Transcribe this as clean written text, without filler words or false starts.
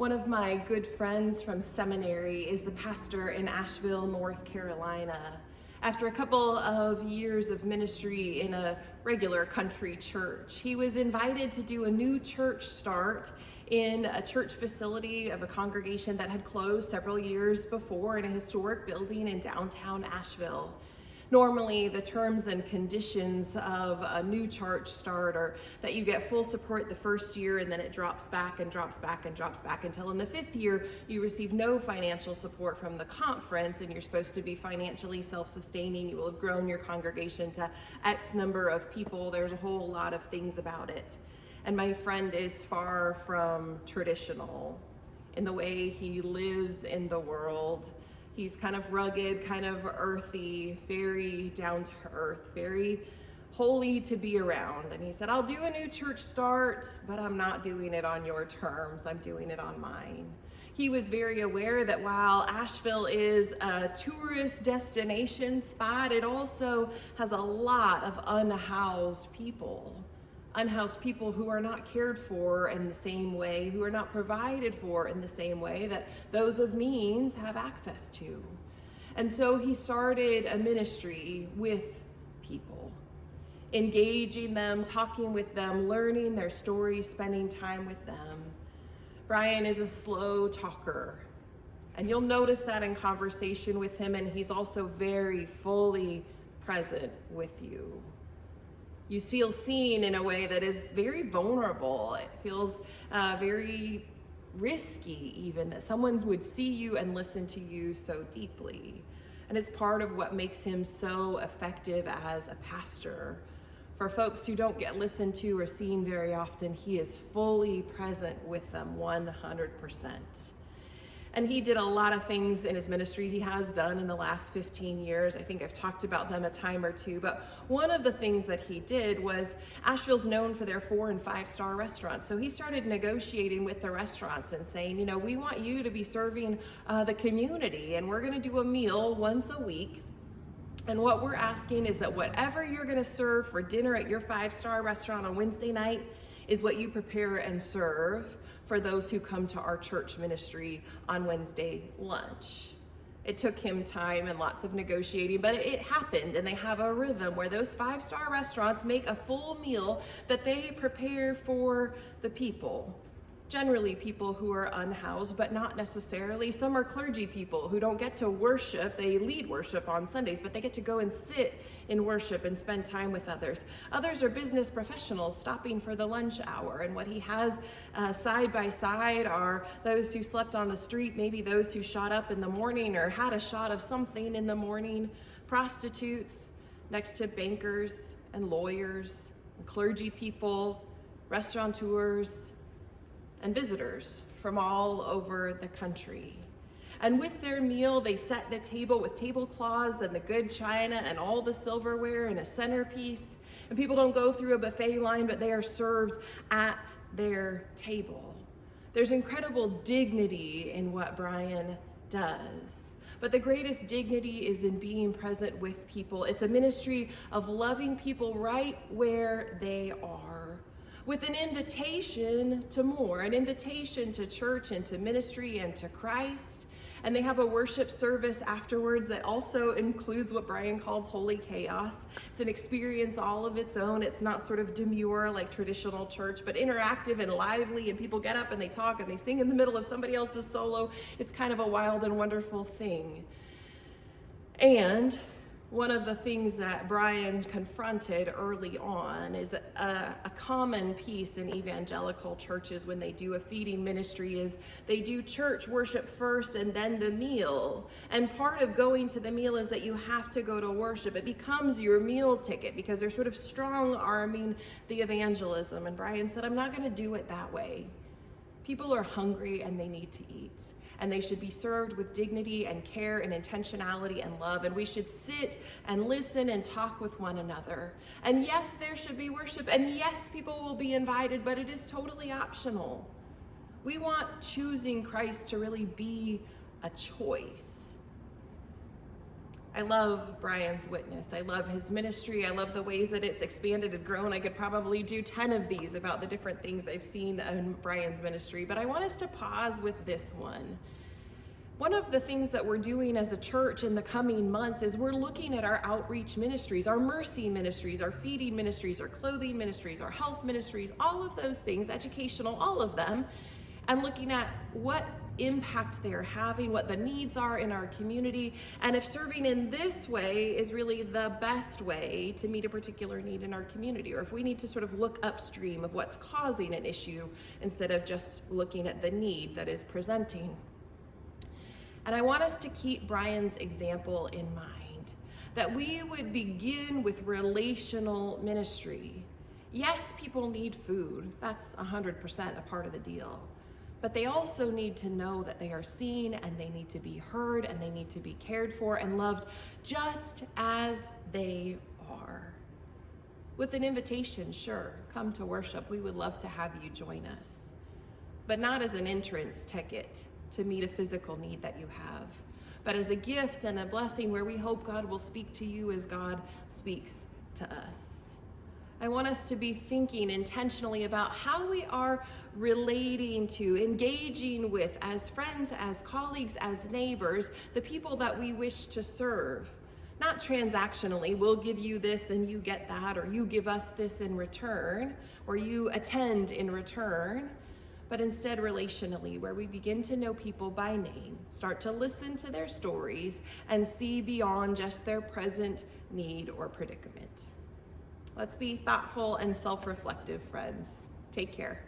One of my good friends from seminary is the pastor in Asheville, North Carolina. After a couple of years of ministry in a regular country church, he was invited to do a new church start in a church facility of a congregation that had closed several years before in a historic building in downtown Asheville. Normally, the terms and conditions of a new church start are that you get full support the first year, and then it drops back and drops back and drops back until in the fifth year you receive no financial support from the conference, and you're supposed to be financially self-sustaining. You will have grown your congregation to X number of people. There's a whole lot of things about it. And my friend is far from traditional in the way he lives in the world. He's kind of rugged, kind of earthy, very down to earth, very holy to be around. And he said, I'll do a new church start, but I'm not doing it on your terms. I'm doing it on mine. He was very aware that while Asheville is a tourist destination spot, it also has a lot of unhoused people who are not cared for in the same way, who are not provided for in the same way that those of means have access to. And so he started a ministry with people, engaging them, talking with them, learning their stories, spending time with them. Brian is a slow talker, and you'll notice that in conversation with him, and he's also very fully present with you. You feel seen in a way that is very vulnerable. It feels very risky even that someone would see you and listen to you so deeply. And it's part of what makes him so effective as a pastor. For folks who don't get listened to or seen very often, he is fully present with them 100%. And he did a lot of things in his ministry he has done in the last 15 years. I think I've talked about them a time or two, but one of the things that he did was Asheville's known for their 4- and 5-star restaurants. So he started negotiating with the restaurants and saying, we want you to be serving the community, and we're gonna do a meal once a week. And what we're asking is that whatever you're gonna serve for dinner at your 5-star restaurant on Wednesday night is what you prepare and serve for those who come to our church ministry on Wednesday lunch. It took him time and lots of negotiating, but it happened, and they have a rhythm where those 5-star restaurants make a full meal that they prepare for the people. Generally people who are unhoused, but not necessarily. Some are clergy people who don't get to worship. They lead worship on Sundays, but they get to go and sit in worship and spend time with others. Others are business professionals stopping for the lunch hour, and what he has side by side are those who slept on the street, maybe those who shot up in the morning or had a shot of something in the morning, prostitutes next to bankers and lawyers, and clergy people, restaurateurs, and visitors from all over the country. And with their meal, they set the table with tablecloths and the good china and all the silverware and a centerpiece. And people don't go through a buffet line, but they are served at their table. There's incredible dignity in what Brian does. But the greatest dignity is in being present with people. It's a ministry of loving people right where they are, with an invitation to more, an invitation to church and to ministry and to Christ. And they have a worship service afterwards that also includes what Brian calls holy chaos. It's an experience all of its own. It's not sort of demure like traditional church, but interactive and lively, and people get up and they talk and they sing in the middle of somebody else's solo. It's kind of a wild and wonderful thing. And one of the things that Brian confronted early on is a common piece in evangelical churches when they do a feeding ministry is they do church worship first and then the meal. And part of going to the meal is that you have to go to worship. It becomes your meal ticket because they're sort of strong-arming the evangelism. And Brian said, I'm not going to do it that way. People are hungry and they need to eat. And they should be served with dignity and care and intentionality and love. And we should sit and listen and talk with one another. And yes, there should be worship. And yes, people will be invited, but it is totally optional. We want choosing Christ to really be a choice. I love Brian's witness. I love his ministry. I love the ways that it's expanded and grown. I could probably do 10 of these about the different things I've seen in Brian's ministry, but I want us to pause with this one. One of the things that we're doing as a church in the coming months is we're looking at our outreach ministries, our mercy ministries, our feeding ministries, our clothing ministries, our health ministries, all of those things, educational, all of them, and looking at what impact they're having, what the needs are in our community, and if serving in this way is really the best way to meet a particular need in our community, or if we need to sort of look upstream of what's causing an issue instead of just looking at the need that is presenting. And I want us to keep Brian's example in mind, that we would begin with relational ministry. Yes, people need food. That's 100% a part of the deal. But they also need to know that they are seen, and they need to be heard, and they need to be cared for and loved just as they are. With an invitation, sure, come to worship. We would love to have you join us, but not as an entrance ticket to meet a physical need that you have, but as a gift and a blessing where we hope God will speak to you as God speaks to us. I want us to be thinking intentionally about how we are relating to, engaging with, as friends, as colleagues, as neighbors, the people that we wish to serve. Not transactionally, we'll give you this and you get that, or you give us this in return, or you attend in return, but instead relationally, where we begin to know people by name, start to listen to their stories, and see beyond just their present need or predicament. Let's be thoughtful and self-reflective, friends. Take care.